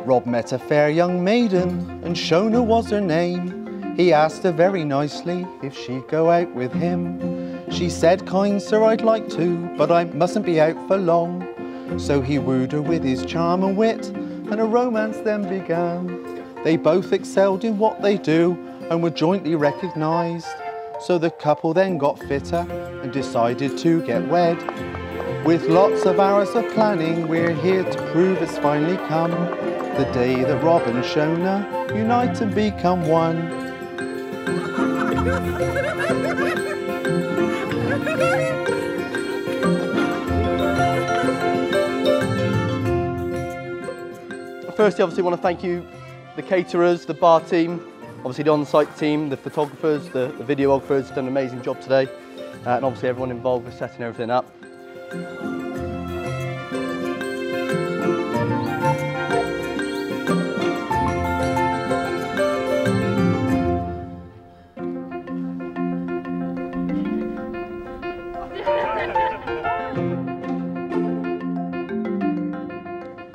Rob met a fair young maiden, and Shona was her name. He asked her very nicely if she'd go out with him. She said, "Kind sir, I'd like to, but I mustn't be out for long." So he wooed her with his charm and wit, and a romance then began. They both excelled in what they do, and were jointly recognised. So the couple then got fitter, and decided to get wed. With lots of hours of planning, we're here to prove it's finally come. The day that Rob and Shona unite and become one. Firstly, obviously, I want to thank you, the caterers, the bar team, obviously the on-site team, the photographers, the videographers, done an amazing job today, and obviously everyone involved with setting everything up.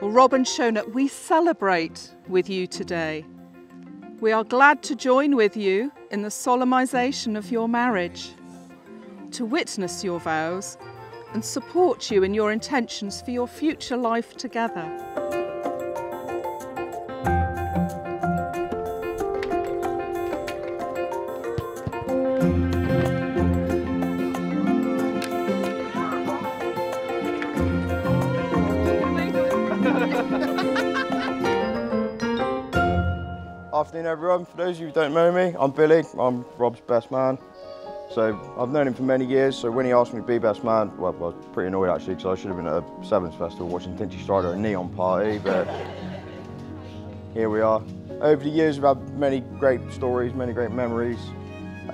Rob and Shona, we celebrate with you today. We are glad to join with you in the solemnisation of your marriage, to witness your vows and support you in your intentions for your future life together. Afternoon everyone, for those of you who don't know me, I'm Billy, I'm Rob's best man. So I've known him for many years, so when he asked me to be best man, well I was pretty annoyed actually, because I should have been at a Sevens festival watching Tinchy Strider at a neon party, but here we are. Over the years we've had many great stories, many great memories,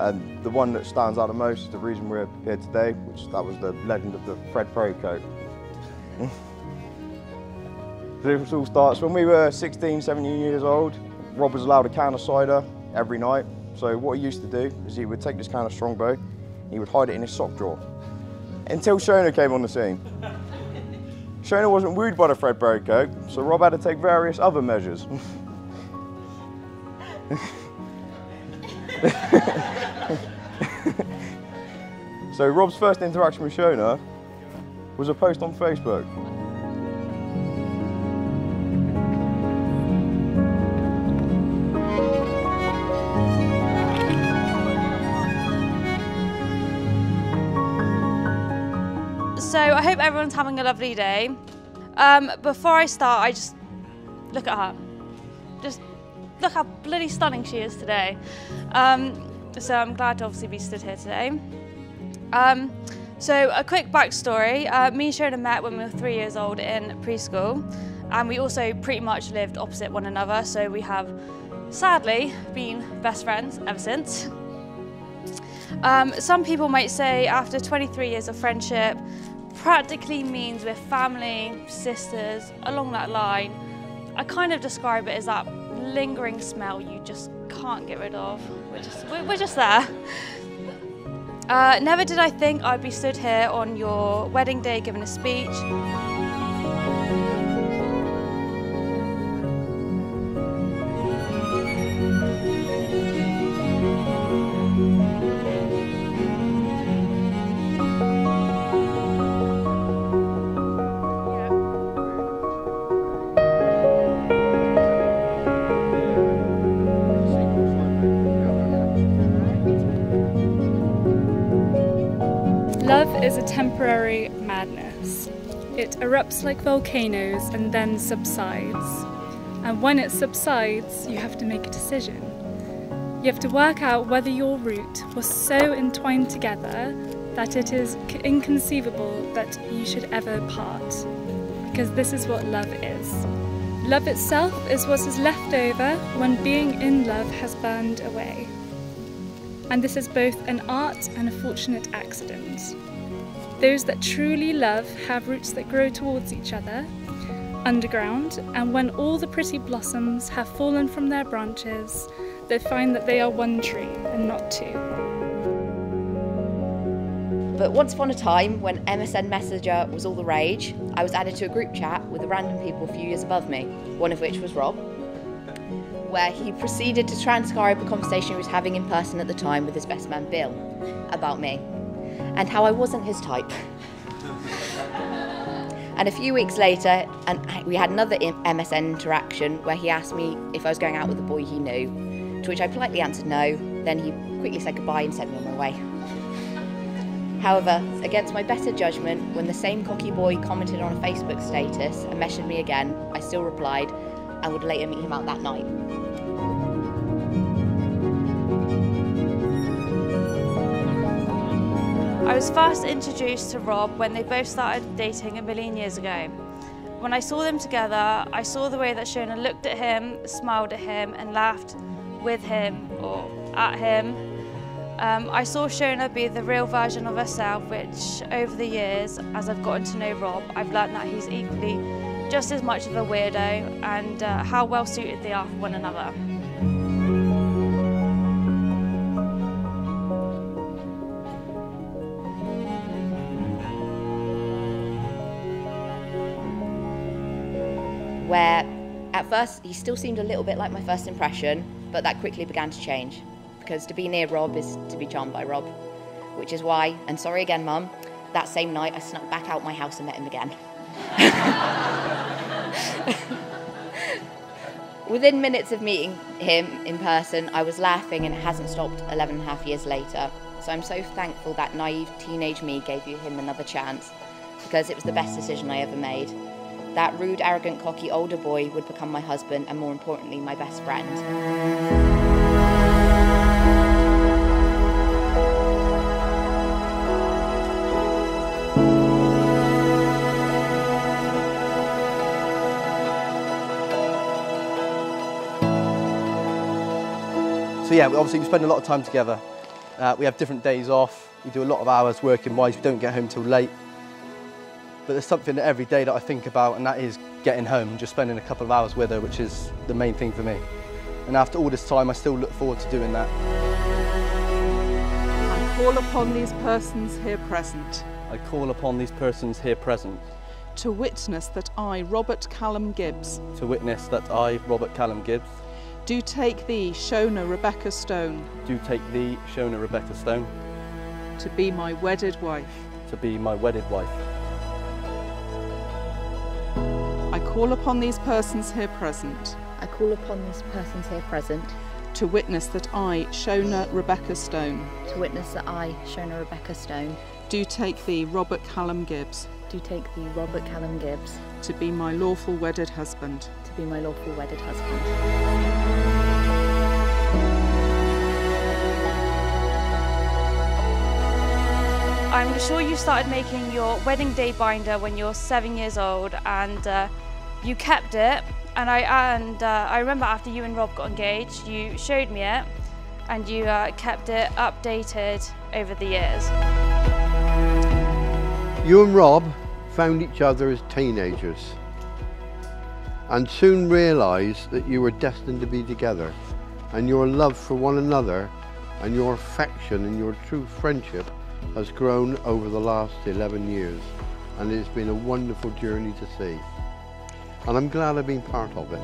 and the one that stands out the most is the reason we're here today, that was the legend of the Fred Perry coat. This all starts when we were 16, 17 years old. Rob was allowed a can of cider every night. So what he used to do is he would take this can of Strongbow and he would hide it in his sock drawer. Until Shona came on the scene. Shona wasn't wooed by the Fred Perry coat, so Rob had to take various other measures. So Rob's first interaction with Shona was a post on Facebook. So I hope everyone's having a lovely day. Before I start, look at her. Just look how bloody stunning she is today. So I'm glad to obviously be stood here today. So a quick backstory. Me and Shona met when we were 3 years old in preschool, and we also pretty much lived opposite one another. So we have sadly been best friends ever since. Some people might say after 23 years of friendship, practically means we're family, sisters, along that line. I kind of describe it as that lingering smell you just can't get rid of. We're just there. Never did I think I'd be stood here on your wedding day giving a speech. Love is a temporary madness. It erupts like volcanoes and then subsides. And when it subsides, you have to make a decision. You have to work out whether your route was so entwined together that it is inconceivable that you should ever part. Because this is what love is. Love itself is what is left over when being in love has burned away. And this is both an art and a fortunate accident. Those that truly love have roots that grow towards each other, underground, and when all the pretty blossoms have fallen from their branches, they find that they are one tree and not two. But once upon a time, when MSN Messenger was all the rage, I was added to a group chat with random people a few years above me, one of which was Rob, where he proceeded to transcribe a conversation he was having in person at the time with his best man Bill about me, and how I wasn't his type. And a few weeks later, we had another MSN interaction where he asked me if I was going out with a boy he knew, to which I politely answered no. Then he quickly said goodbye and sent me on my way. However, against my better judgment, when the same cocky boy commented on a Facebook status and messaged me again, I still replied and would later meet him out that night. I was first introduced to Rob when they both started dating a million years ago. When I saw them together, I saw the way that Shona looked at him, smiled at him and laughed with him or at him. I saw Shona be the real version of herself, which over the years, as I've gotten to know Rob, I've learned that he's equally just as much of a weirdo and how well suited they are for one another. Where at first he still seemed a little bit like my first impression, but that quickly began to change, because to be near Rob is to be charmed by Rob, which is why, and sorry again Mum, that same night I snuck back out my house and met him again. Within minutes of meeting him in person, I was laughing, and it hasn't stopped 11.5 years later. So I'm so thankful that naive teenage me gave him another chance, because it was the best decision I ever made. That rude, arrogant, cocky older boy would become my husband and, more importantly, my best friend. So yeah, obviously we spend a lot of time together. We have different days off. We do a lot of hours working wise. We don't get home till late. But there's something every day that I think about, and that is getting home and just spending a couple of hours with her, which is the main thing for me. And after all this time, I still look forward to doing that. I call upon these persons here present. I call upon these persons here present. To witness that I, Robert Callum Gibbs. To witness that I, Robert Callum Gibbs. Do take thee, Shona Rebecca Stone. Do take thee, Shona Rebecca Stone. To be my wedded wife. To be my wedded wife. I call upon these persons here present. I call upon these persons here present. To witness that I, Shona Rebecca Stone. To witness that I, Shona Rebecca Stone. Do take thee, Robert Callum Gibbs. Do take thee, Robert Callum Gibbs. To be my lawful wedded husband. To be my lawful wedded husband. I'm sure you started making your wedding day binder when you were 7 years old, and you kept it. And I remember after you and Rob got engaged, you showed me it, and you kept it updated over the years. You and Rob found each other as teenagers and soon realised that you were destined to be together, and your love for one another and your affection and your true friendship has grown over the last 11 years, and it's been a wonderful journey to see, and I'm glad I've been part of it.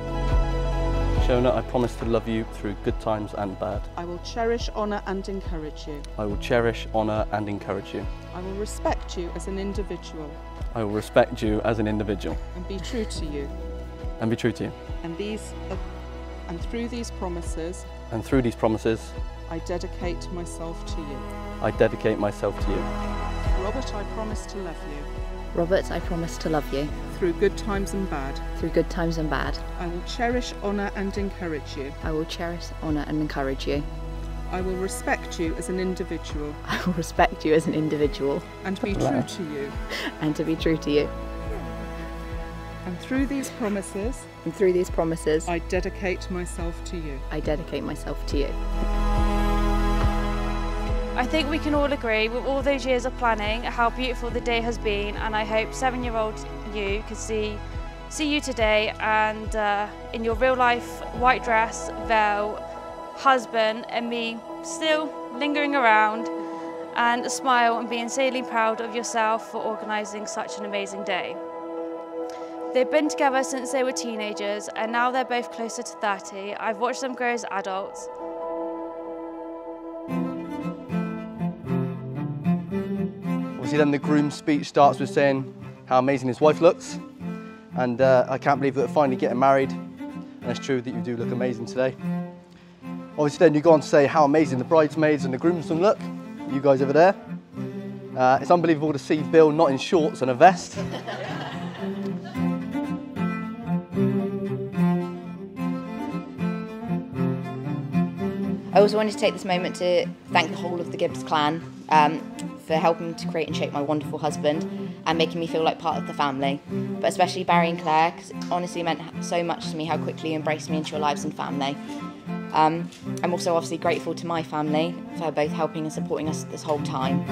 Shona, I promise to love you through good times and bad. I will cherish, honour and encourage you. I will cherish, honour and encourage you. I will respect you as an individual. I will respect you as an individual. And be true to you. And be true to you. And through these promises. And through these promises. I dedicate myself to you. I dedicate myself to you. Robert, I promise to love you. Robert, I promise to love you. through good times and bad. Through good times and bad. I will cherish, honour and encourage you. I will cherish, honour and encourage you. I will respect you as an individual. I will respect you as an individual. And be true to you. And to be true to you. And through these promises. And through these promises. I dedicate myself to you. I dedicate myself to you. I think we can all agree with all those years of planning how beautiful the day has been, and I hope 7-year-old you could see you today and in your real life white dress, veil, husband and me still lingering around, and a smile and being insanely proud of yourself for organising such an amazing day. They've been together since they were teenagers and now they're both closer to 30. I've watched them grow as adults. Obviously then the groom's speech starts with saying how amazing his wife looks, and I can't believe that they're finally getting married, and it's true that you do look amazing today. Obviously then you go on to say how amazing the bridesmaids and the groomsmen look, you guys over there. It's unbelievable to see Bill not in shorts and a vest. I also wanted to take this moment to thank the whole of the Gibbs clan for helping to create and shape my wonderful husband and making me feel like part of the family. But especially Barry and Claire, because it honestly meant so much to me how quickly you embraced me into your lives and family. I'm also obviously grateful to my family for both helping and supporting us this whole time.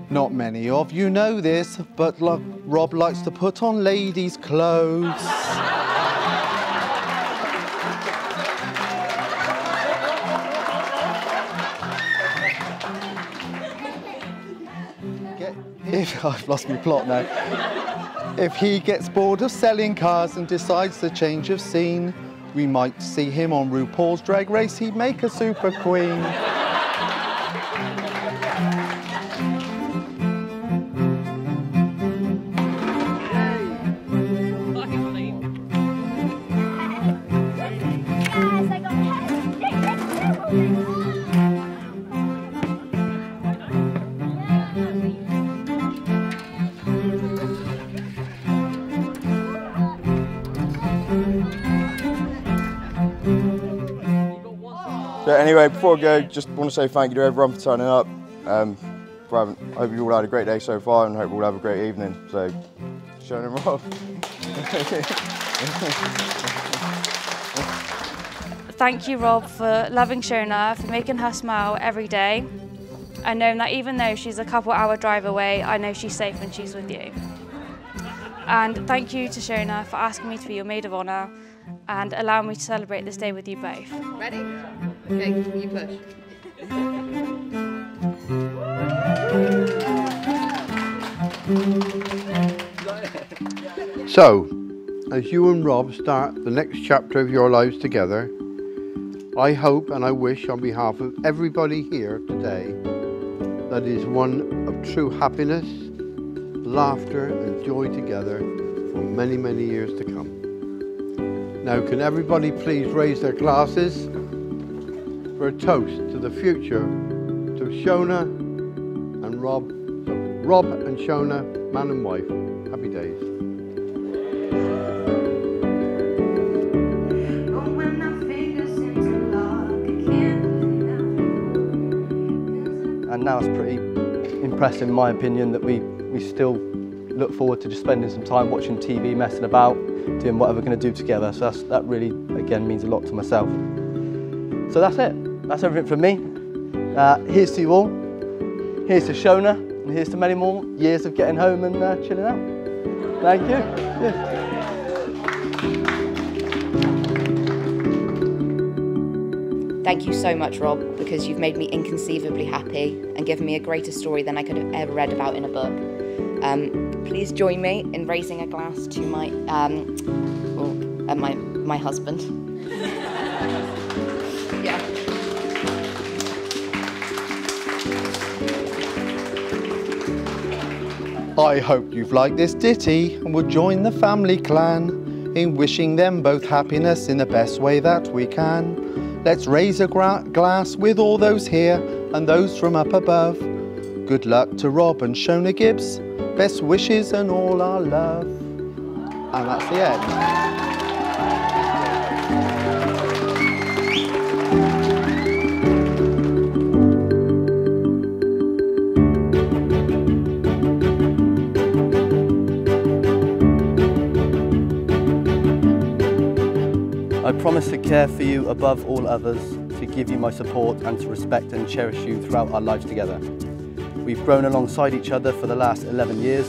Not many of you know this, but Rob likes to put on ladies' clothes. I've lost my plot now. If he gets bored of selling cars and decides to change of scene, we might see him on RuPaul's Drag Race. He'd make a super queen. So anyway, before I go, just want to say thank you to everyone for turning up. I hope you all had a great day so far and hope you all have a great evening. So, Shona and Rob. Thank you, Rob, for loving Shona, for making her smile every day, and knowing that even though she's a couple-hour drive away, I know she's safe when she's with you. And thank you to Shona for asking me to be your maid of honour and allowing me to celebrate this day with you both. Ready? Okay, you push. So, as you and Rob start the next chapter of your lives together, I hope and I wish on behalf of everybody here today that it is one of true happiness, laughter and joy together for many, many years to come. Now, can everybody please raise their glasses for a toast to the future, to Shona and Rob. So, Rob and Shona, man and wife. Happy days. And now it's pretty impressive in my opinion that we still look forward to just spending some time watching TV, messing about, doing whatever we're going to do together. So that really, again, means a lot to myself. So that's it. That's everything from me. Here's to you all. Here's to Shona. And here's to many more years of getting home and chilling out. Thank you. Yeah. Thank you so much, Rob, because you've made me inconceivably happy and given me a greater story than I could have ever read about in a book. Please join me in raising a glass to my husband. Yeah. I hope you've liked this ditty and will join the family clan. in wishing them both happiness in the best way that we can. Let's raise a glass with all those here and those from up above. Good luck to Rob and Shona Gibbs, best wishes and all our love. And that's the end. I promise to care for you above all others, to give you my support and to respect and cherish you throughout our lives together. We've grown alongside each other for the last 11 years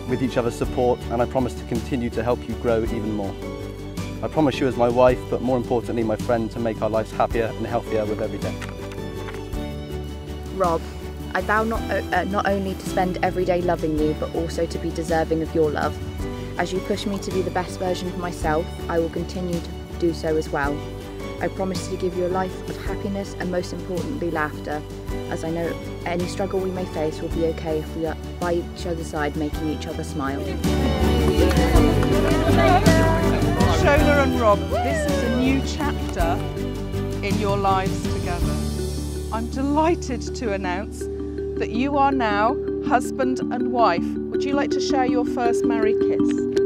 with each other's support, and I promise to continue to help you grow even more. I promise you as my wife, but more importantly my friend, to make our lives happier and healthier with every day. Rob, I vow not only to spend every day loving you, but also to be deserving of your love. As you push me to be the best version of myself, I will continue to do so as well. I promise to give you a life of happiness and most importantly laughter, as I know any struggle we may face will be okay if we are by each other's side making each other smile. Shona and Rob, this is a new chapter in your lives together. I'm delighted to announce that you are now husband and wife. Would you like to share your first married kiss?